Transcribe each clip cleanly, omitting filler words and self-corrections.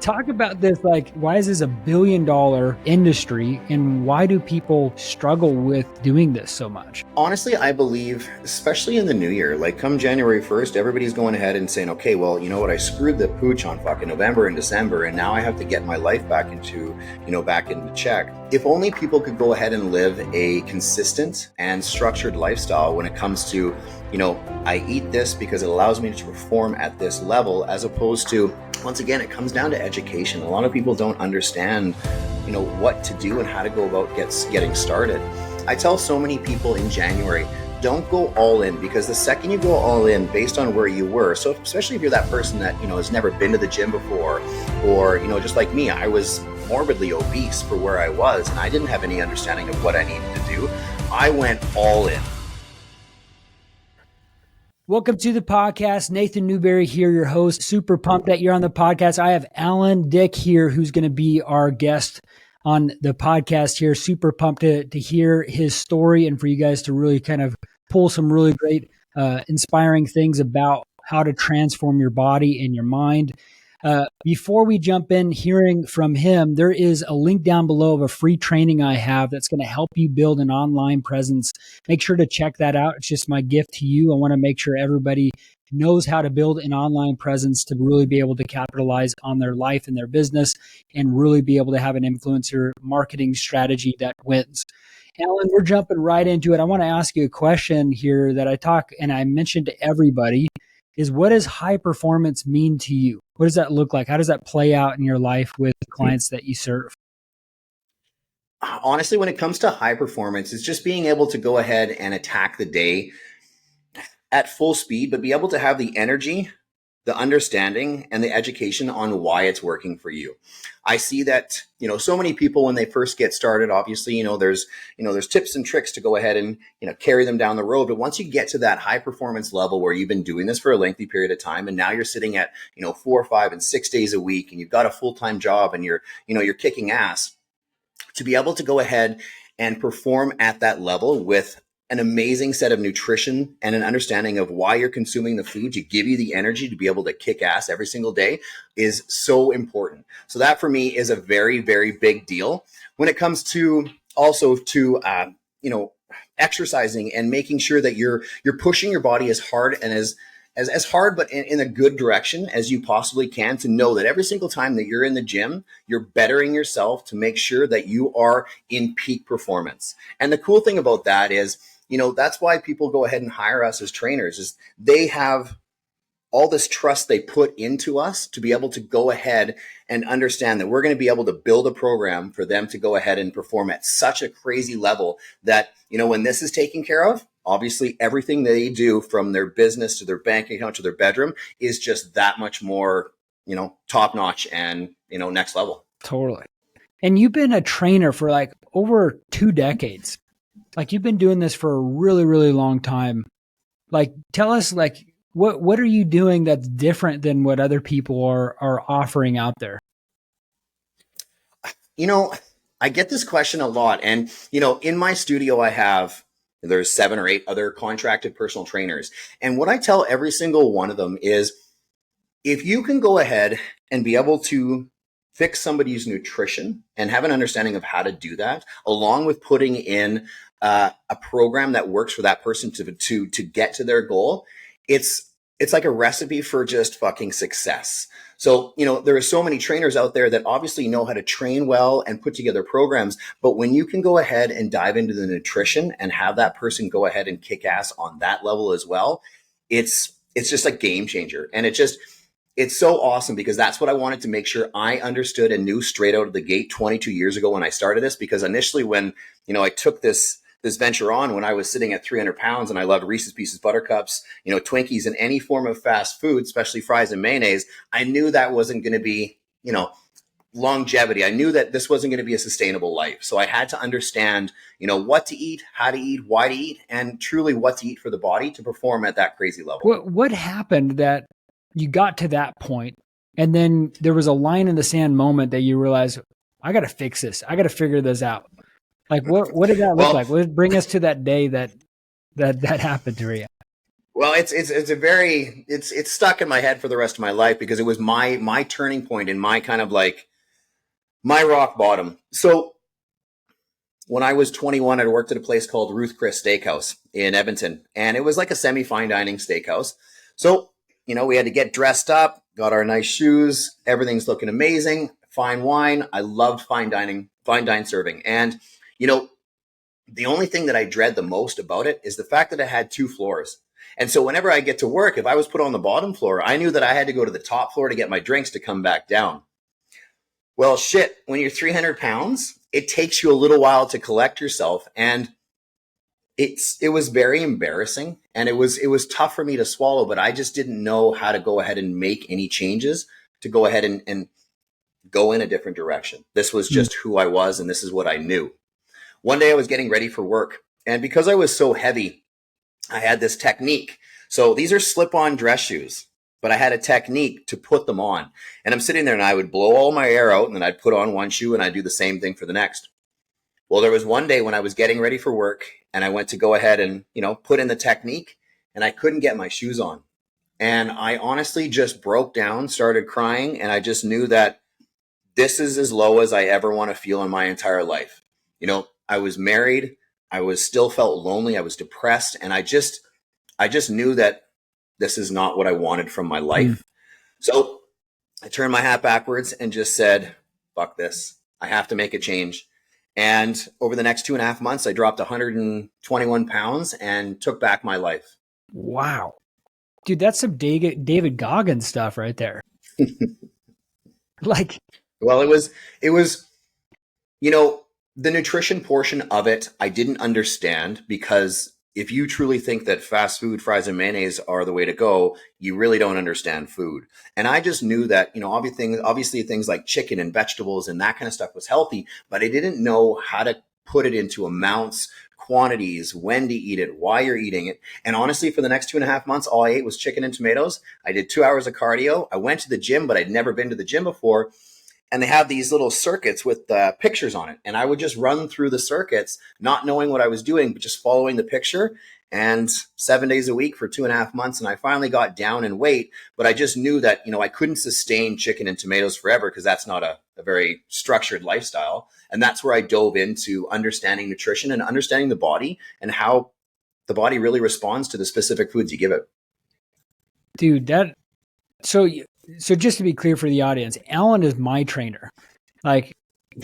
Talk about this, like, why is this $1 billion industry and why do people struggle with doing this so much? Honestly, I believe, especially in the new year, like come January 1st, everybody's going ahead and saying, okay, well, you know what? I screwed the pooch on fucking November and December, and now I have to get my life back into check. If only people could go ahead and live a consistent and structured lifestyle when it comes to, I eat this because it allows me to perform at this level, as opposed to, once again, it comes down to education. A lot of people don't understand, what to do and how to go about getting started. I tell so many people in January, don't go all in, because the second you go all in based on where you were, so especially if you're that person that, has never been to the gym before, or, just like me, I was morbidly obese for where I was, and I didn't have any understanding of what I needed to do. I went all in. Welcome to the podcast. Nathan Newberry here, your host. Super pumped that you're on the podcast. I have Alan Dyck here, who's going to be our guest on the podcast here. Super pumped to hear his story and for you guys to really kind of pull some really great, inspiring things about how to transform your body and your mind. Before we jump in hearing from him, there is a link down below of a free training I have that's going to help you build an online presence. Make sure to check that out. It's just my gift to you. I want to make sure everybody knows how to build an online presence to really be able to capitalize on their life and their business and really be able to have an influencer marketing strategy that wins. Alan, we're jumping right into it. I want to ask you a question here that I mentioned to everybody is, what does high performance mean to you? What does that look like? How does that play out in your life with the clients that you serve? Honestly, when it comes to high performance, it's just being able to go ahead and attack the day at full speed, but be able to have the energy, the understanding, and the education on why it's working for you. I see that, so many people when they first get started, obviously, there's tips and tricks to go ahead and, carry them down the road. But once you get to that high performance level where you've been doing this for a lengthy period of time, and now you're sitting at, 4, 5, and 6 days a week, and you've got a full-time job and you're kicking ass, to be able to go ahead and perform at that level with an amazing set of nutrition and an understanding of why you're consuming the food to give you the energy to be able to kick ass every single day is so important. So that for me is a very, very big deal. When it comes to also to, exercising and making sure that you're pushing your body as hard and as hard, but in a good direction as you possibly can, to know that every single time that you're in the gym, you're bettering yourself to make sure that you are in peak performance. And the cool thing about that is, that's why people go ahead and hire us as trainers, is they have all this trust they put into us to be able to go ahead and understand that we're going to be able to build a program for them to go ahead and perform at such a crazy level that, when this is taken care of, obviously everything they do from their business to their bank account to their bedroom is just that much more, top notch and, next level. Totally. And you've been a trainer for like over 2 decades. Like, you've been doing this for a really, really long time. Like, tell us, like, what are you doing that's different than what other people are offering out there? I get this question a lot. And, in my studio, there's 7 or 8 other contracted personal trainers. And what I tell every single one of them is, if you can go ahead and be able to fix somebody's nutrition and have an understanding of how to do that, along with putting in a program that works for that person to get to their goal, it's like a recipe for just fucking success. So, there are so many trainers out there that obviously know how to train well and put together programs, but when you can go ahead and dive into the nutrition and have that person go ahead and kick ass on that level as well, it's just a game changer. And it's so awesome, because that's what I wanted to make sure I understood and knew straight out of the gate 22 years ago when I started this. Because initially when, I took this venture on, when I was sitting at 300 pounds and I loved Reese's Pieces, Buttercups, Twinkies, and any form of fast food, especially fries and mayonnaise, I knew that wasn't going to be, longevity. I knew that this wasn't going to be a sustainable life. So I had to understand, what to eat, how to eat, why to eat, and truly what to eat for the body to perform at that crazy level. What happened that you got to that point, and then there was a line in the sand moment that you realized, I got to fix this. I got to figure this out. Like, what did that look like? Bring us to that day that happened to you. Well, it's stuck in my head for the rest of my life because it was my turning point and my kind of like my rock bottom. So when I was 21, I worked at a place called Ruth Chris Steakhouse in Edmonton, and it was like a semi-fine dining steakhouse. So, we had to get dressed up, got our nice shoes, everything's looking amazing, fine wine. I loved fine dine serving. And, the only thing that I dread the most about it is the fact that it had 2 floors. And so whenever I get to work, if I was put on the bottom floor, I knew that I had to go to the top floor to get my drinks to come back down. Well, shit, when you're 300 pounds, it takes you a little while to collect yourself. And it was very embarrassing, and it was tough for me to swallow, but I just didn't know how to go ahead and make any changes to go ahead and go in a different direction. This was just who I was, and this is what I knew. One day I was getting ready for work, and because I was so heavy, I had this technique. So these are slip-on dress shoes, but I had a technique to put them on. And I'm sitting there and I would blow all my air out, and then I'd put on one shoe and I'd do the same thing for the next. Well, there was one day when I was getting ready for work and I went to go ahead and, put in the technique, and I couldn't get my shoes on. And I honestly just broke down, started crying, and I just knew that this is as low as I ever want to feel in my entire life. I was married. I was still felt lonely. I was depressed. And I just knew that this is not what I wanted from my life. So I turned my hat backwards and just said, fuck this. I have to make a change. And over the next 2.5 months, I dropped 121 pounds and took back my life. Wow. Dude, that's some David Goggins stuff right there. Well, it was, the nutrition portion of it, I didn't understand, because if you truly think that fast food, fries, and mayonnaise are the way to go, you really don't understand food. And I just knew that, obviously things like chicken and vegetables and that kind of stuff was healthy, but I didn't know how to put it into amounts, quantities, when to eat it, why you're eating it. And honestly, for the next 2.5 months, all I ate was chicken and tomatoes. I did 2 hours of cardio. I went to the gym, but I'd never been to the gym before. And they have these little circuits with pictures on it. And I would just run through the circuits, not knowing what I was doing, but just following the picture. And 7 days a week for 2.5 months. And I finally got down in weight, but I just knew that, I couldn't sustain chicken and tomatoes forever, because that's not a very structured lifestyle. And that's where I dove into understanding nutrition and understanding the body and how the body really responds to the specific foods you give it. Dude, so just to be clear for the audience, Alan is my trainer. Like,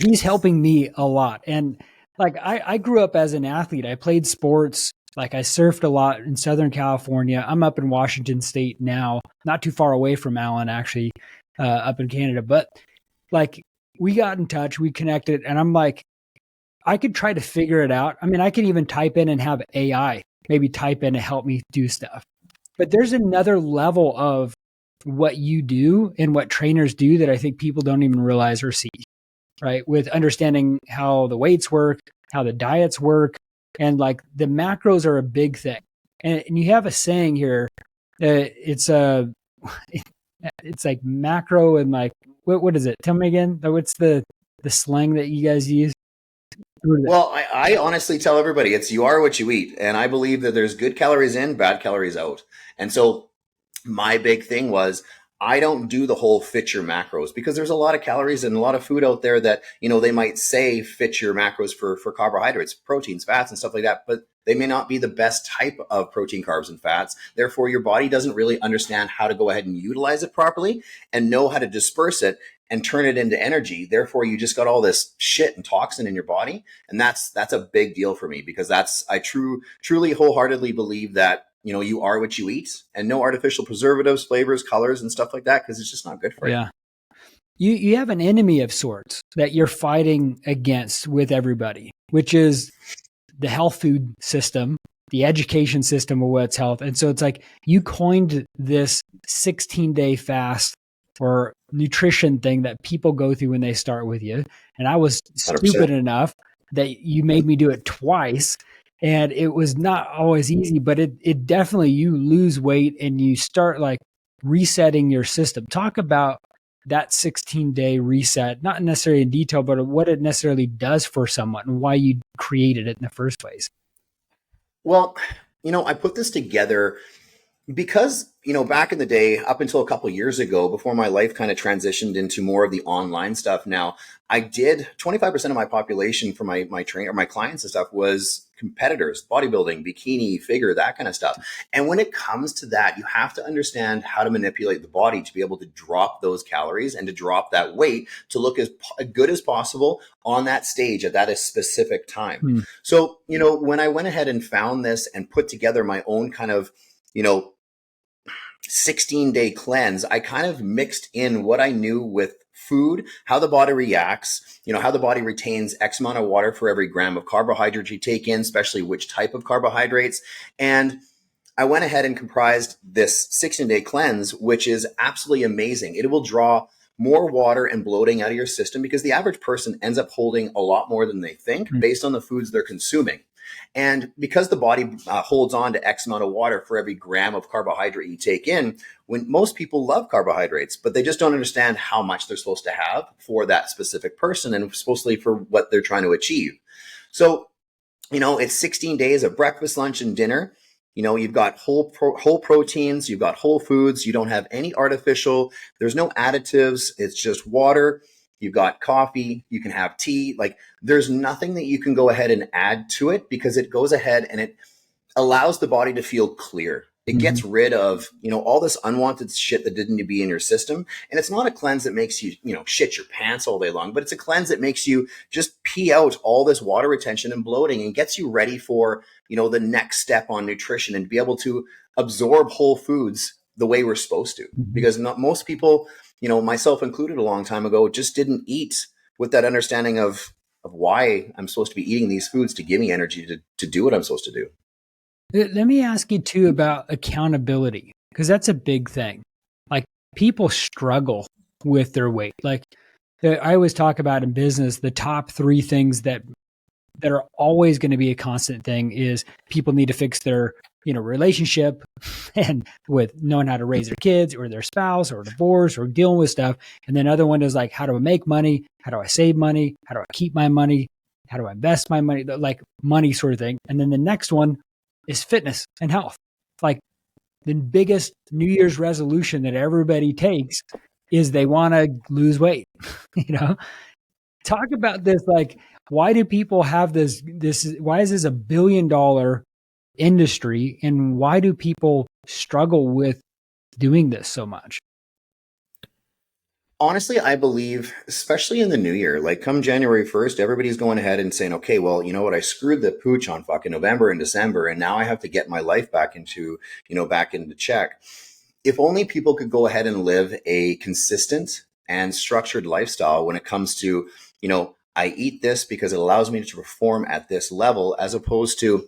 he's helping me a lot. And like, I grew up as an athlete. I played sports. Like, I surfed a lot in Southern California. I'm up in Washington State now, not too far away from Alan, actually, up in Canada. But like, we got in touch, we connected, and I'm like, I could try to figure it out. I mean, I could even type in and have AI maybe type in to help me do stuff. But there's another level of what you do and what trainers do that I think people don't even realize or see, right? With understanding how the weights work, how the diets work, and like the macros are a big thing. And you have a saying here, it's like macro and like, what is it? Tell me again. What's the slang that you guys use? Well, I honestly tell everybody it's you are what you eat. And I believe that there's good calories in, bad calories out. And so my big thing was, I don't do the whole fit your macros, because there's a lot of calories and a lot of food out there that, they might say fit your macros for carbohydrates, proteins, fats, and stuff like that, but they may not be the best type of protein, carbs, and fats. Therefore, your body doesn't really understand how to go ahead and utilize it properly and know how to disperse it and turn it into energy. Therefore, you just got all this shit and toxin in your body. And that's a big deal for me, because I truly wholeheartedly believe that, you are what you eat, and no artificial preservatives, flavors, colors, and stuff like that, because it's just not good for you. Yeah. You have an enemy of sorts that you're fighting against with everybody, which is the health food system, the education system of what's health. And so it's like you coined this 16-day fast or nutrition thing that people go through when they start with you. And I was 100%. Stupid enough that you made me do it twice. And it was not always easy, but it definitely, you lose weight and you start like resetting your system. Talk about that 16-day reset, not necessarily in detail, but what it necessarily does for someone and why you created it in the first place. Well, I put this together because back in the day, up until a couple of years ago, before my life kind of transitioned into more of the online stuff, now I did 25% of my population for my trainer, my clients and stuff was competitors, bodybuilding, bikini, figure, that kind of stuff. And when it comes to that, you have to understand how to manipulate the body to be able to drop those calories and to drop that weight to look as good as possible on that stage at that specific time. So when I went ahead and found this and put together my own kind of 16-day cleanse, I kind of mixed in what I knew with food, how the body reacts, how the body retains X amount of water for every gram of carbohydrate you take in, especially which type of carbohydrates. And I went ahead and comprised this 16-day cleanse, which is absolutely amazing. It will draw more water and bloating out of your system because the average person ends up holding a lot more than they think based on the foods they're consuming. And because the body holds on to X amount of water for every gram of carbohydrate you take in, when most people love carbohydrates, but they just don't understand how much they're supposed to have for that specific person and supposedly for what they're trying to achieve. So, it's 16 days of breakfast, lunch, and dinner. You've got whole proteins, you've got whole foods, you don't have any artificial, there's no additives, it's just water. You've got coffee, you can have tea. Like there's nothing that you can go ahead and add to it because it goes ahead and it allows the body to feel clear. It gets rid of, all this unwanted shit that didn't need to be in your system. And it's not a cleanse that makes you, shit your pants all day long, but it's a cleanse that makes you just pee out all this water retention and bloating and gets you ready for, the next step on nutrition and be able to absorb whole foods the way we're supposed to. Because not most people, myself included a long time ago, just didn't eat with that understanding of why I'm supposed to be eating these foods to give me energy to do what I'm supposed to do. Let me ask you too about accountability, because that's a big thing. Like people struggle with their weight. Like I always talk about in business, the top 3 things that are always going to be a constant thing is people need to fix their, relationship and with knowing how to raise their kids or their spouse or divorce or dealing with stuff. And then another one is like, how do I make money? How do I save money? How do I keep my money? How do I invest my money? Like money sort of thing. And then the next one is fitness and health. Like the biggest New Year's resolution that everybody takes is they want to lose weight. Talk about this. Like, why do people have this, why is this a $1 billion industry and why do people struggle with doing this so much? Honestly, I believe, especially in the new year, like come January 1st, everybody's going ahead and saying, okay, well, you know what? I screwed the pooch on fucking November and December, and now I have to get my life back into check. If only people could go ahead and live a consistent and structured lifestyle when it comes to, I eat this because it allows me to perform at this level, as opposed to,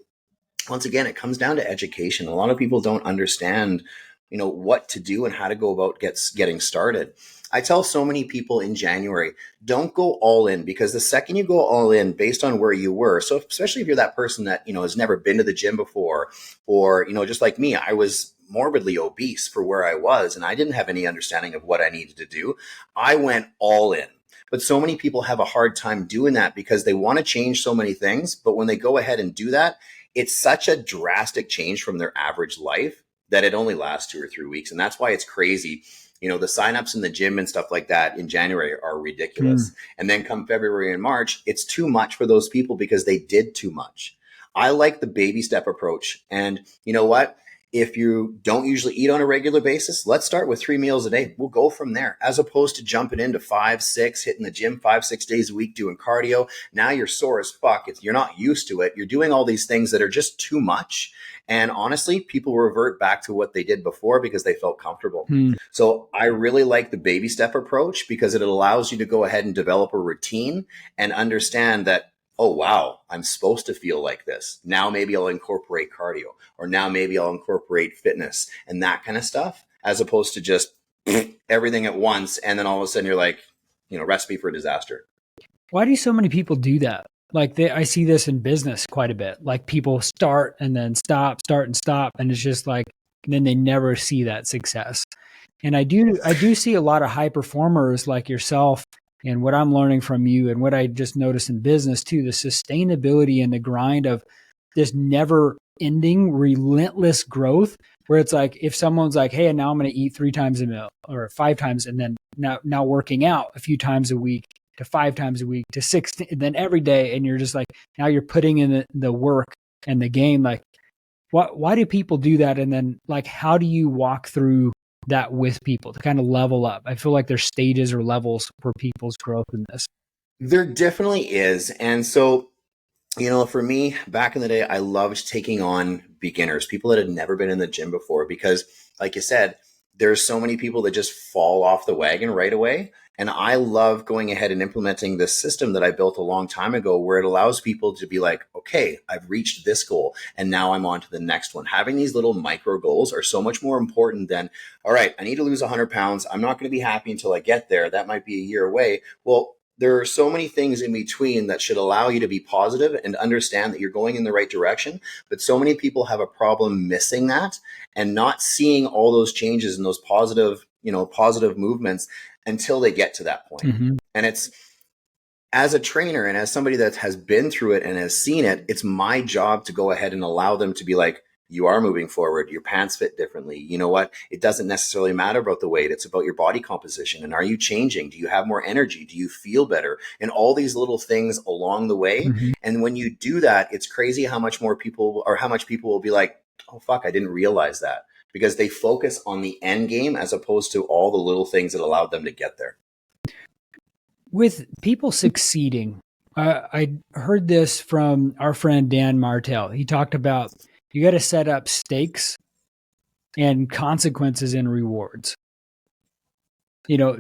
once again, it comes down to education. A lot of people don't understand, what to do and how to go about getting started. I tell so many people in January, don't go all in, because the second you go all in based on where you were, so especially if you're that person that, has never been to the gym before, or, just like me, I was morbidly obese for where I was, and I didn't have any understanding of what I needed to do. I went all in. But so many people have a hard time doing that because they want to change so many things. But when they go ahead and do that, it's such a drastic change from their average life that it only lasts 2 or 3 weeks. And that's why it's crazy. The signups in the gym and stuff like that in January are ridiculous. And then come February and March, it's too much for those people because they did too much. I like the baby step approach. And you know what? If you don't usually eat on a regular basis, let's start with 3 meals a day. We'll go from there, as opposed to jumping into 5, 6, hitting the gym 5, 6 days a week, doing cardio. Now you're sore as fuck. You're not used to it. You're doing all these things that are just too much. And honestly, people revert back to what they did before because they felt comfortable. So I really like the baby step approach because it allows you to go ahead and develop a routine and understand that, oh, wow, I'm supposed to feel like this. Now maybe I'll incorporate cardio, or now maybe I'll incorporate fitness and that kind of stuff, as opposed to just everything at once. And then all of a sudden you're like, recipe for disaster. Why do so many people do that? Like I see this in business quite a bit. Like people start and then stop, start and stop. And it's just like, then they never see that success. And I do see a lot of high performers like yourself, and what I'm learning from you and what I just noticed in business too, the sustainability and the grind of this never ending, relentless growth where it's like, if someone's like, hey, and now I'm going to eat 3 times a meal or 5 times, and then now working out a few times a week to 5 times a week to 6, and then every day. And you're just like, now you're putting in the work and the game. Like, why do people do that? And then like, how do you walk through that with people to kind of level up? I feel like there's stages or levels for people's growth in this. There definitely is. And so, for me, back in the day, I loved taking on beginners, people that had never been in the gym before, because like you said, there's so many people that just fall off the wagon right away. And I love going ahead and implementing this system that I built a long time ago, where it allows people to be like, okay, I've reached this goal and now I'm on to the next one. Having these little micro goals are so much more important than, all right, I need to lose 100 pounds. I'm not going to be happy until I get there. That might be a year away. Well, there are so many things in between that should allow you to be positive and understand that you're going in the right direction. But so many people have a problem missing that and not seeing all those changes and those positive movements until they get to that point. Mm-hmm. And it's, as a trainer and as somebody that has been through it and has seen it, it's my job to go ahead and allow them to be like, you are moving forward. Your pants fit differently. You know what? It doesn't necessarily matter about the weight. It's about your body composition. And are you changing? Do you have more energy? Do you feel better? And all these little things along the way. Mm-hmm. And when you do that, it's crazy how much people will be like, oh, fuck, I didn't realize that, because they focus on the end game as opposed to all the little things that allowed them to get there. With people succeeding, I heard this from our friend Dan Martell. He talked about, you got to set up stakes and consequences and rewards.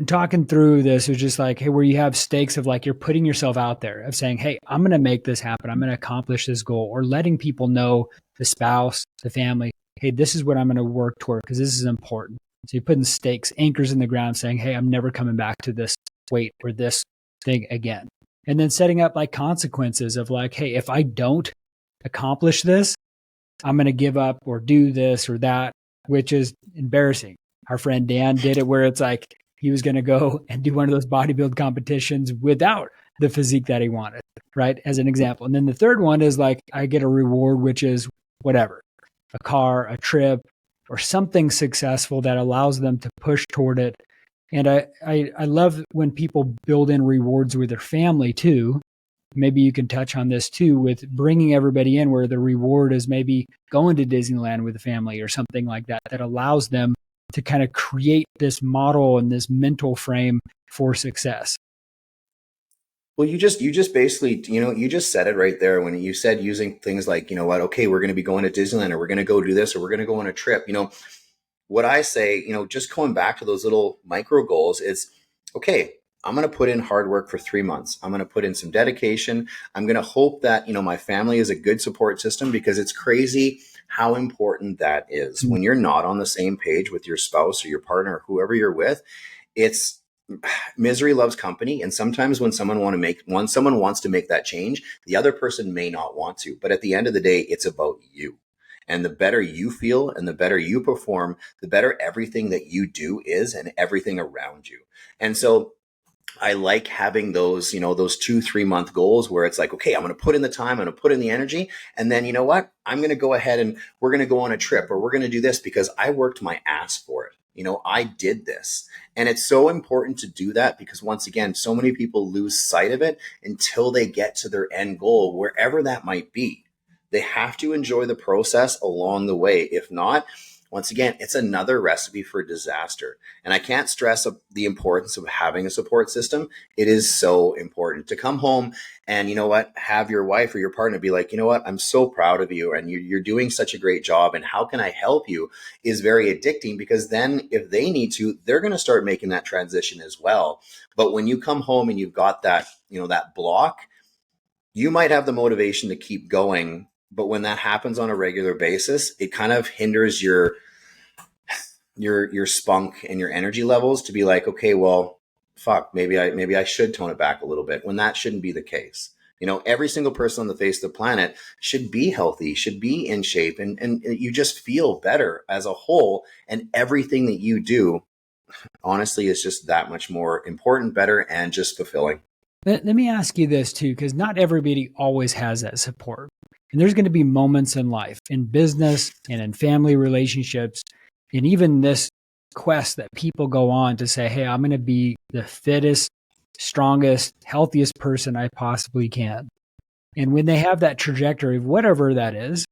Talking through this was just like, hey, where you have stakes of like, you're putting yourself out there of saying, hey, I'm going to make this happen. I'm going to accomplish this goal, or letting people know, the spouse, the family, hey, this is what I'm going to work toward because this is important. So you're putting stakes, anchors in the ground saying, hey, I'm never coming back to this weight or this thing again. And then setting up like consequences of like, hey, if I don't accomplish this, I'm going to give up or do this or that, which is embarrassing. Our friend Dan did it where it's like he was going to go and do one of those bodybuild competitions without the physique that he wanted, right? As an example. And then the third one is like, I get a reward, which is whatever, a car, a trip, or something successful that allows them to push toward it. And I love when people build in rewards with their family too. Maybe you can touch on this too, with bringing everybody in where the reward is maybe going to Disneyland with the family or something like that, that allows them to kind of create this model and this mental frame for success. Well, you just basically, you just said it right there when you said using things like, okay, we're going to be going to Disneyland, or we're going to go do this, or we're going to go on a trip. What I say, just going back to those little micro goals is, okay, I'm going to put in hard work for 3 months. I'm going to put in some dedication. I'm going to hope that, my family is a good support system, because it's crazy how important that is. When you're not on the same page with your spouse or your partner or whoever you're with, it's misery loves company. And sometimes when someone wants to make that change, the other person may not want to. But at the end of the day, it's about you. And the better you feel and the better you perform, the better everything that you do is and everything around you. And so I like having those, those 2-3 month goals where it's like, okay, I'm going to put in the time, I'm going to put in the energy. And then, you know what? I'm going to go ahead and we're going to go on a trip, or we're going to do this because I worked my ass for it. I did this. And it's so important to do that, because once again, so many people lose sight of it until they get to their end goal, wherever that might be. They have to enjoy the process along the way. If not, once again, it's another recipe for disaster. And I can't stress the importance of having a support system. It is so important to come home and, have your wife or your partner be like, I'm so proud of you and you're doing such a great job. And how can I help you is very addicting, because then if they need to, they're going to start making that transition as well. But when you come home and you've got that, that block, you might have the motivation to keep going. But when that happens on a regular basis, it kind of hinders your spunk and your energy levels to be like, okay, well, fuck, maybe I should tone it back a little bit, when that shouldn't be the case. Every single person on the face of the planet should be healthy, should be in shape, and you just feel better as a whole. And everything that you do, honestly, is just that much more important, better, and just fulfilling. Let me ask you this too, because not everybody always has that support. And there's going to be moments in life, in business and in family relationships, and even this quest that people go on to say, hey, I'm going to be the fittest, strongest, healthiest person I possibly can. And when they have that trajectory of whatever that is,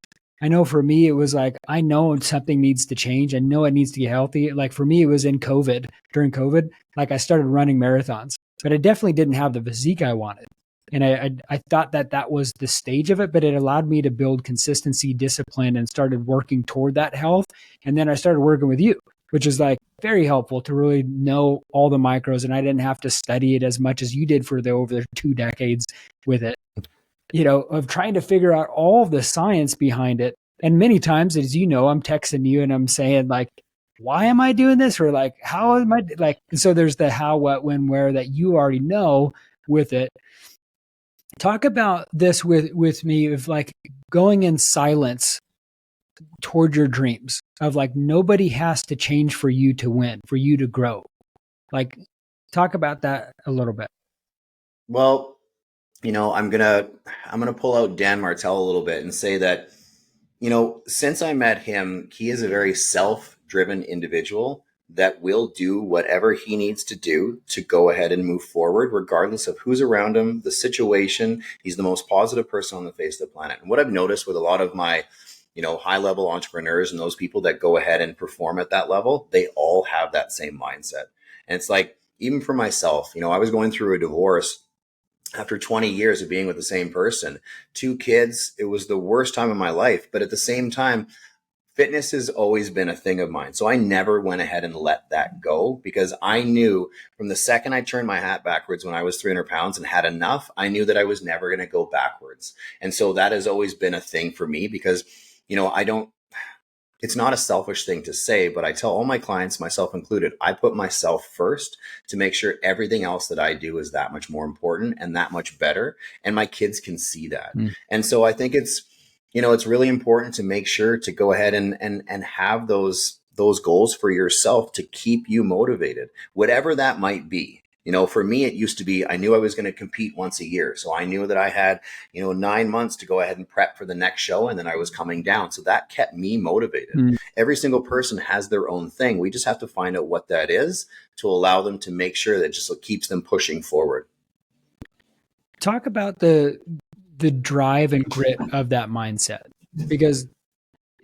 I know for me, it was like, I know something needs to change. I know it needs to get healthy. Like for me, it was during COVID, like I started running marathons, but I definitely didn't have the physique I wanted. And I thought that was the stage of it, but it allowed me to build consistency, discipline, and started working toward that health. And then I started working with you, which is like very helpful to really know all the micros. And I didn't have to study it as much as you did for over 2 decades with it, of trying to figure out all of the science behind it. And many times, as you know, I'm texting you and I'm saying like, why am I doing this? Or like, how am I like, and so there's the how, what, when, where that you already know with it. Talk about this with me of like going in silence toward your dreams of like, nobody has to change for you to win, for you to grow. Like, talk about that a little bit. Well, I'm gonna pull out Dan Martell a little bit and say that, since I met him, he is a very self-driven individual that will do whatever he needs to do to go ahead and move forward, regardless of who's around him, the situation. He's the most positive person on the face of the planet. And what I've noticed with a lot of my, high-level entrepreneurs and those people that go ahead and perform at that level, they all have that same mindset. And it's like, even for myself, I was going through a divorce after 20 years of being with the same person, 2 kids. It was the worst time of my life. But at the same time, fitness has always been a thing of mine. So I never went ahead and let that go, because I knew from the second I turned my hat backwards when I was 300 pounds and had enough, I knew that I was never going to go backwards. And so that has always been a thing for me, because, it's not a selfish thing to say, but I tell all my clients, myself included, I put myself first to make sure everything else that I do is that much more important and that much better. And my kids can see that. And so I think it's really important to make sure to go ahead and have those goals for yourself to keep you motivated, whatever that might be. For me, it used to be, I knew I was going to compete once a year. So I knew that I had, 9 months to go ahead and prep for the next show. And then I was coming down. So that kept me motivated. Every single person has their own thing. We just have to find out what that is to allow them to make sure that just keeps them pushing forward. Talk about the drive and grit of that mindset, because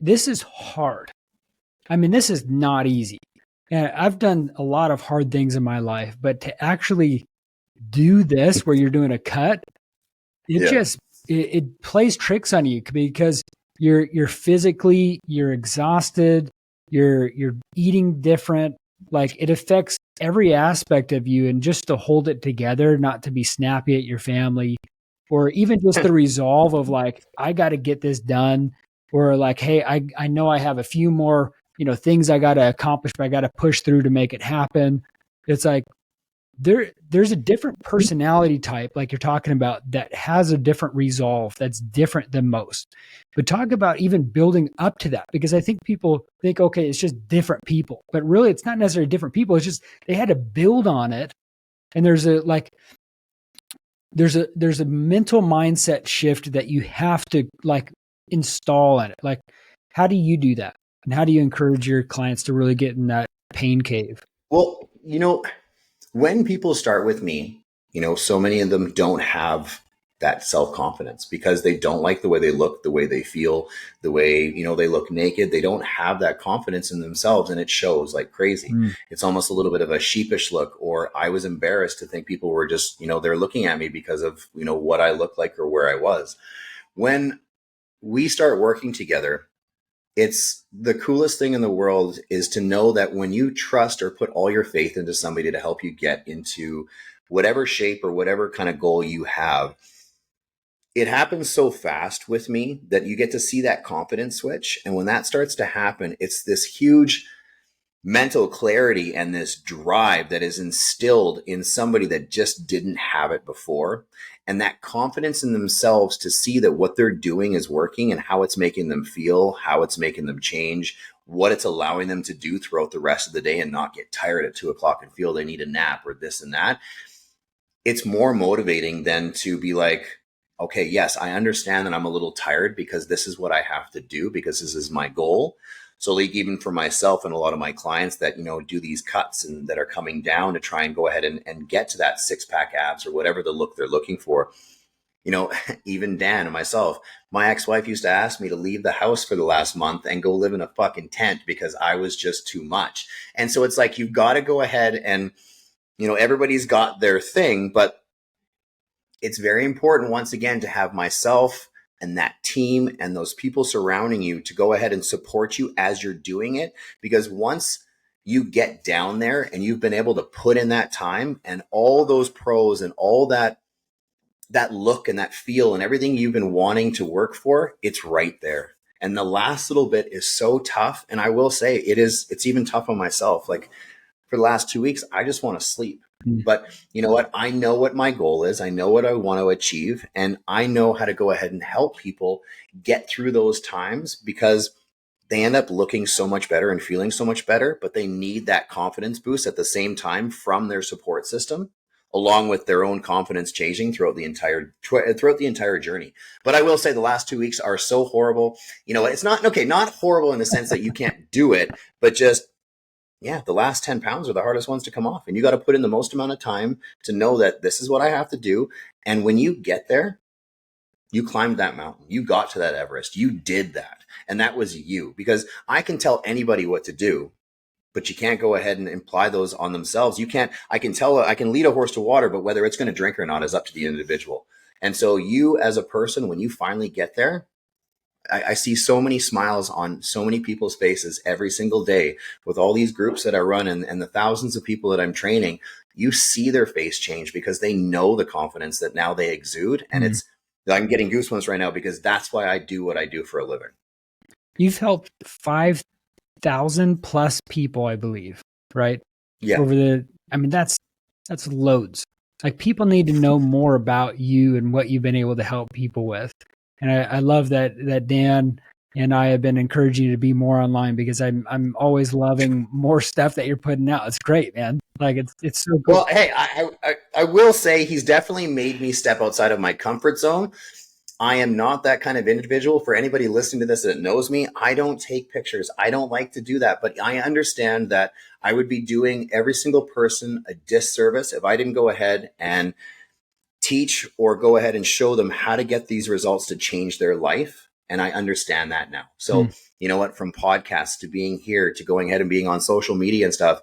this is hard. I mean, this is not easy. And I've done a lot of hard things in my life, but to actually do this where you're doing a cut, it plays tricks on you, because you're physically, you're exhausted, you're eating different. Like, it affects every aspect of you, and just to hold it together, not to be snappy at your family, or even just the resolve of like, I got to get this done, or like, hey, I know I have a few more things I got to accomplish, but I got to push through to make it happen. It's like there's a different personality type, like you're talking about, that has a different resolve that's different than most. But talk about even building up to that, because I think people think, okay, it's just different people, but really it's not necessarily different people. It's just they had to build on it. And there's a mental mindset shift that you have to like install in it. Like, how do you do that? And how do you encourage your clients to really get in that pain cave? Well, when people start with me, so many of them don't have that self-confidence because they don't like the way they look, the way they feel, the way, they look naked. They don't have that confidence in themselves, and it shows like crazy. It's almost a little bit of a sheepish look, or I was embarrassed to think people were just, they're looking at me because of, what I look like or where I was. When we start working together, it's the coolest thing in the world is to know that when you trust or put all your faith into somebody to help you get into whatever shape or whatever kind of goal you have, it happens so fast with me that you get to see that confidence switch. And when that starts to happen, it's this huge mental clarity and this drive that is instilled in somebody that just didn't have it before. And that confidence in themselves to see that what they're doing is working and how it's making them feel, how it's making them change, what it's allowing them to do throughout the rest of the day and not get tired at 2:00 and feel they need a nap or this and that. It's more motivating than to be like, okay, yes, I understand that I'm a little tired because this is what I have to do because this is my goal. So like even for myself and a lot of my clients that, do these cuts and that are coming down to try and go ahead and get to that 6-pack abs or whatever the look they're looking for. Even Dan and myself, my ex-wife used to ask me to leave the house for the last month and go live in a fucking tent because I was just too much. And so it's like, you've got to go ahead and, everybody's got their thing, but it's very important once again to have myself and that team and those people surrounding you to go ahead and support you as you're doing it. Because once you get down there and you've been able to put in that time and all those pros and all that look and that feel and everything you've been wanting to work for, it's right there. And the last little bit is so tough. And I will say it's even tough on myself. Like for the last 2 weeks, I just want to sleep. But you know what? I know what my goal is. I know what I want to achieve. And I know how to go ahead and help people get through those times because they end up looking so much better and feeling so much better, but they need that confidence boost at the same time from their support system, along with their own confidence changing throughout the entire journey. But I will say the last 2 weeks are so horrible. It's not horrible in the sense that you can't do it, but just, yeah, the last 10 pounds are the hardest ones to come off. And you got to put in the most amount of time to know that this is what I have to do. And when you get there, you climbed that mountain. You got to that Everest. You did that. And that was you. Because I can tell anybody what to do, but you can't go ahead and imply those on themselves. I can lead a horse to water, but whether it's going to drink or not is up to the individual. And so you as a person, when you finally get there, I see so many smiles on so many people's faces every single day with all these groups that I run and the thousands of people that I'm training. You see their face change because they know the confidence that now they exude. And I'm getting goosebumps right now because that's why I do what I do for a living. You've helped 5,000 plus people, I believe, right? Yeah. That's loads. Like people need to know more about you and what you've been able to help people with. And I love that Dan and I have been encouraging you to be more online because I'm always loving more stuff that you're putting out. It's great, man. Like it's so cool. Well, hey, I will say he's definitely made me step outside of my comfort zone. I am not that kind of individual. For anybody listening to this that knows me, I don't take pictures. I don't like to do that. But I understand that I would be doing every single person a disservice if I didn't go ahead and teach or go ahead and show them how to get these results to change their life. And I understand that now. So, you know what, from podcasts to being here to going ahead and being on social media and stuff,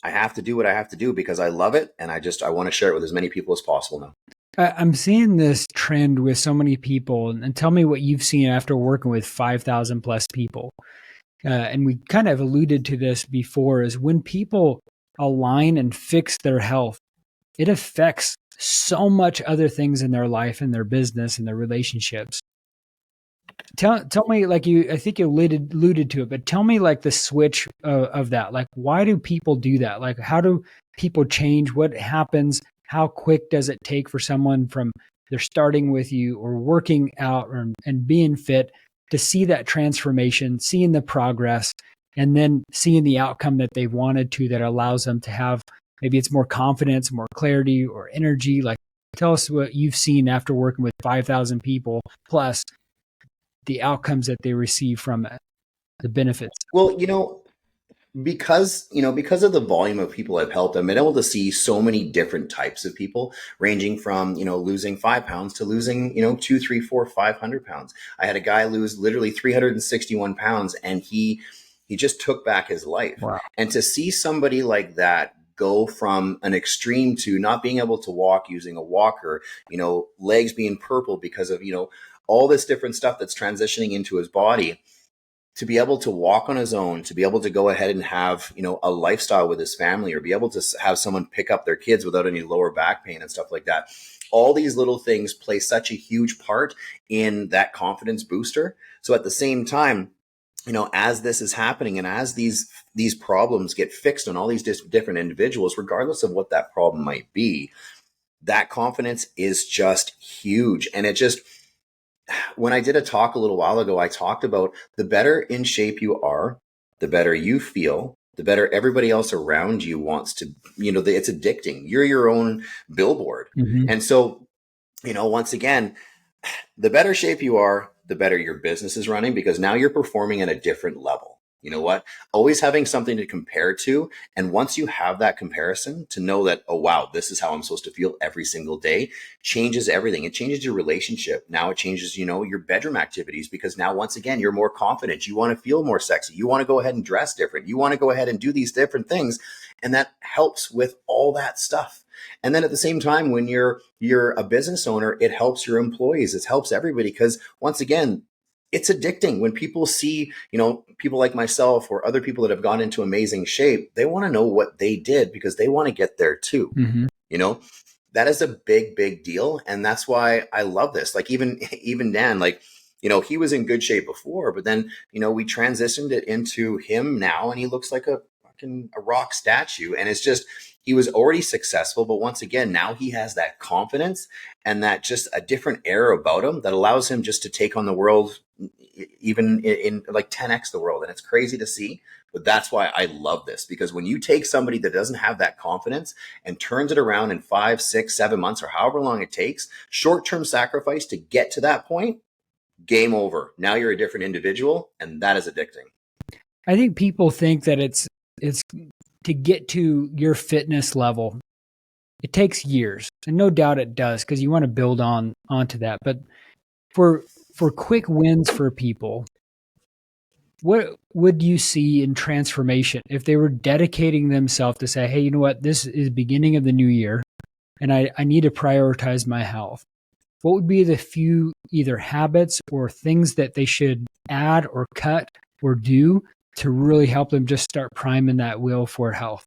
I have to do what I have to do because I love it. And I want to share it with as many people as possible now. I'm seeing this trend with so many people, and tell me what you've seen after working with 5,000 plus people. And we kind of alluded to this before, is when people align and fix their health, it affects so much other things in their life and their business and their relationships. Tell me, I think you alluded to it, but tell me like the switch of that. Like, why do people do that? Like, how do people change? What happens? How quick does it take for someone from they're starting with you or working out and being fit to see that transformation, seeing the progress, and then seeing the outcome that they wanted to that allows them to have, maybe it's more confidence, more clarity or energy. Like, tell us what you've seen after working with 5,000 people plus the outcomes that they receive from it, the benefits. Well, because of the volume of people I've helped, I've been able to see so many different types of people, ranging from losing 5 pounds to losing 2, 3, 4, 500 pounds. I had a guy lose literally 361 pounds, and he just took back his life. Wow. And to see somebody like that go from an extreme to not being able to walk using a walker, legs being purple because of all this different stuff that's transitioning into his body, to be able to walk on his own, to be able to go ahead and have, a lifestyle with his family, or be able to have someone pick up their kids without any lower back pain and stuff like that. All these little things play such a huge part in that confidence booster. So at the same time, as this is happening and as these problems get fixed on all these different individuals, regardless of what that problem might be, that confidence is just huge. And it just, when I did a talk a little while ago, I talked about the better in shape you are, the better you feel, the better everybody else around you wants to, it's addicting. You're your own billboard. Mm-hmm. And so once again, the better shape you are, the better your business is running, because now you're performing at a different level. You know what? Always having something to compare to. And once you have that comparison, to know that, oh, wow, this is how I'm supposed to feel every single day, changes everything. It changes your relationship. Now it changes, your bedroom activities, because now, once again, you're more confident. You want to feel more sexy. You want to go ahead and dress different. You want to go ahead and do these different things. And that helps with all that stuff. And then at the same time, when you're a business owner, it helps your employees. It helps everybody, because once again, it's addicting when people see, people like myself or other people that have gone into amazing shape. They want to know what they did, because they want to get there too. Mm-hmm. You know, that is a big, big deal. And that's why I love this. Like even Dan, like, he was in good shape before, but then, we transitioned it into him now, and he looks like a rock statue. And it's just, he was already successful, but once again, now he has that confidence and that just a different air about him that allows him just to take on the world, even in like 10x the world. And it's crazy to see, but that's why I love this, because when you take somebody that doesn't have that confidence and turns it around in 5, 6, 7 months, or however long it takes, short-term sacrifice to get to that point, game over. Now you're a different individual, and that is addicting. I think people think that it's to get to your fitness level, it takes years, and no doubt it does, because you want to build onto that. But for quick wins for people, what would you see in transformation if they were dedicating themselves to say, hey, you know what, this is beginning of the new year, and I need to prioritize my health? What would be the few either habits or things that they should add or cut or do to really help them just start priming that wheel for health?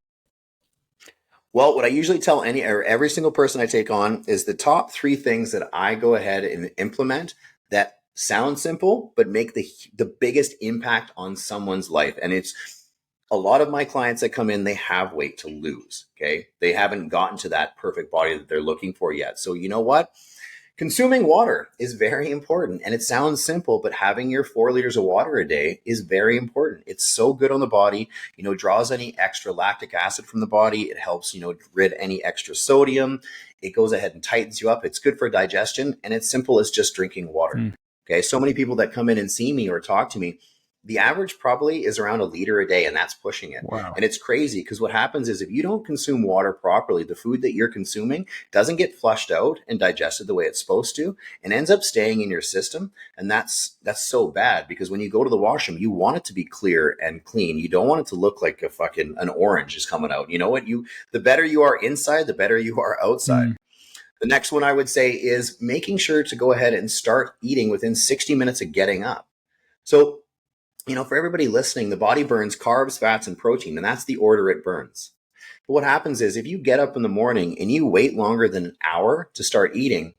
Well, what I usually tell every single person I take on is the top 3 things that I go ahead and implement that sound simple, but make the biggest impact on someone's life. And it's a lot of my clients that come in, they have weight to lose. Okay. They haven't gotten to that perfect body that they're looking for yet. So you know what? Consuming water is very important, and it sounds simple, but having your 4 liters of water a day is very important. It's so good on the body, draws any extra lactic acid from the body. It helps, rid any extra sodium. It goes ahead and tightens you up. It's good for digestion, and it's simple as just drinking water. Okay. So many people that come in and see me or talk to me, the average probably is around 1 liter a day, and that's pushing it. Wow. And it's crazy, because what happens is if you don't consume water properly, the food that you're consuming doesn't get flushed out and digested the way it's supposed to, and ends up staying in your system. And that's so bad, because when you go to the washroom, you want it to be clear and clean. You don't want it to look like an orange is coming out. You know what? The better you are inside, the better you are outside. The next one I would say is making sure to go ahead and start eating within 60 minutes of getting up. So, for everybody listening, the body burns carbs, fats, and protein, and that's the order it burns. But what happens is if you get up in the morning and you wait longer than an hour to start eating,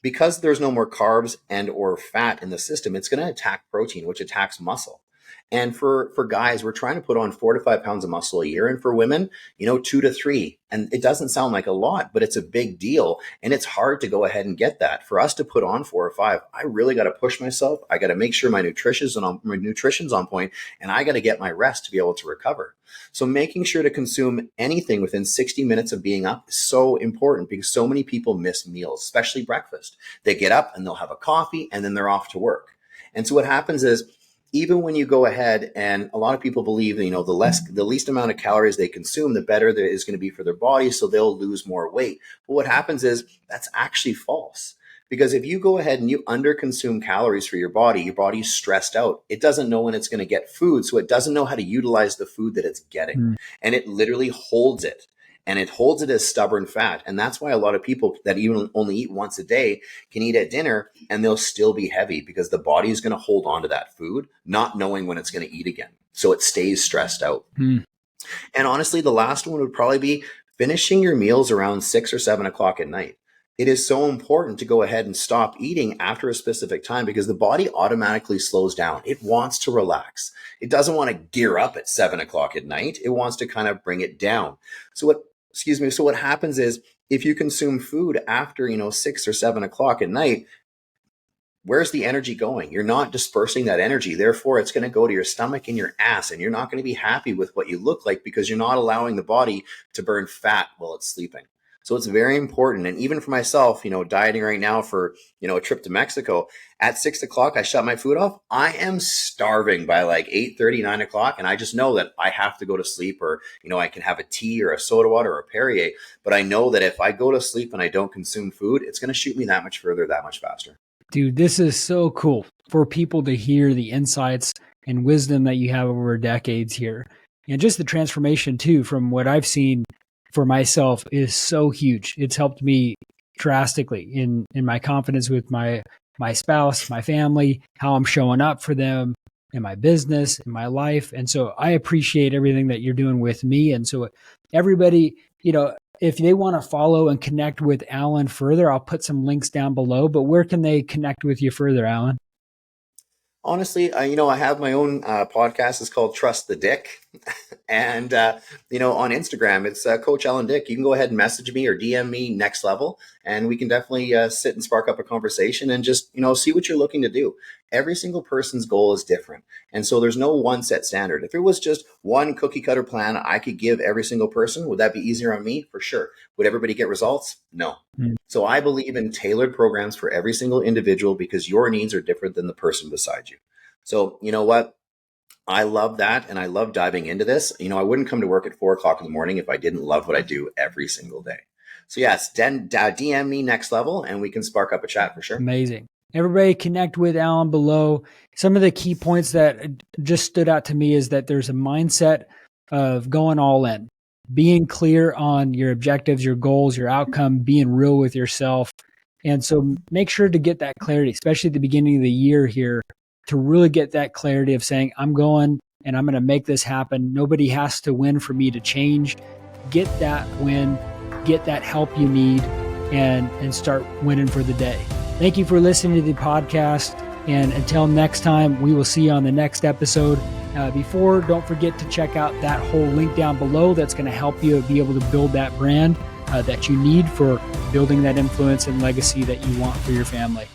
because there's no more carbs and or fat in the system, it's going to attack protein, which attacks muscle. And for guys, we're trying to put on 4 to 5 pounds of muscle a year. And for women, 2 to 3. And it doesn't sound like a lot, but it's a big deal. And it's hard to go ahead and get that. For us to put on 4 or 5, I really got to push myself. I got to make sure my nutrition's on point, and I got to get my rest to be able to recover. So making sure to consume anything within 60 minutes of being up is so important, because so many people miss meals, especially breakfast. They get up and they'll have a coffee, and then they're off to work. And so what happens is, even when you go ahead, and a lot of people believe, the least amount of calories they consume, the better there is going to be for their body, so they'll lose more weight. But what happens is that's actually false. Because if you go ahead and you underconsume calories for your body's stressed out. It doesn't know when it's going to get food, so it doesn't know how to utilize the food that it's getting. And it literally holds it. And it holds it as stubborn fat. And that's why a lot of people that even only eat once a day can eat at dinner and they'll still be heavy, because the body is going to hold on to that food, not knowing when it's going to eat again. So it stays stressed out. And honestly, the last one would probably be finishing your meals around 6 or 7 o'clock at night. It is so important to go ahead and stop eating after a specific time, because the body automatically slows down. It wants to relax. It doesn't want to gear up at 7 o'clock at night. It wants to kind of bring it down. So what happens is, if you consume food after, 6 or 7 o'clock at night, where's the energy going? You're not dispersing that energy. Therefore, it's going to go to your stomach and your ass, and you're not going to be happy with what you look like, because you're not allowing the body to burn fat while it's sleeping. So it's very important. And even for myself, dieting right now for, a trip to Mexico, at 6 o'clock, I shut my food off. I am starving by like 8:30, 9 o'clock. And I just know that I have to go to sleep, or, I can have a tea or a soda water or a Perrier. But I know that if I go to sleep and I don't consume food, it's going to shoot me that much further, that much faster. Dude, this is so cool for people to hear the insights and wisdom that you have over decades here. And just the transformation too, from what I've seen for myself, is so huge. It's helped me drastically in my confidence with my spouse, my family, how I'm showing up for them in my business, in my life. And so I appreciate everything that you're doing with me. And so everybody, if they want to follow and connect with Alan further, I'll put some links down below, but where can they connect with you further, Alan? Honestly, I have my own podcast. It's called Trust the Dyck. And, on Instagram, it's Coach Alan Dyck. You can go ahead and message me or DM me next level, and we can definitely sit and spark up a conversation and just, see what you're looking to do. Every single person's goal is different. And so there's no one set standard. If it was just one cookie cutter plan I could give every single person, would that be easier on me? For sure. Would everybody get results? No. So I believe in tailored programs for every single individual, because your needs are different than the person beside you. So you know what? I love that. And I love diving into this. I wouldn't come to work at 4 o'clock in the morning if I didn't love what I do every single day. So yes, DM me next level and we can spark up a chat for sure. Amazing. Everybody connect with Alan below. Some of the key points that just stood out to me is that there's a mindset of going all in, being clear on your objectives, your goals, your outcome, being real with yourself. And so make sure to get that clarity, especially at the beginning of the year here, to really get that clarity of saying, I'm going and I'm going to make this happen. Nobody has to win for me to change. Get that win, get that help you need, and start winning for the day. Thank you for listening to the podcast. And until next time, we will see you on the next episode. Don't forget to check out that whole link down below. That's going to help you be able to build that brand that you need for building that influence and legacy that you want for your family.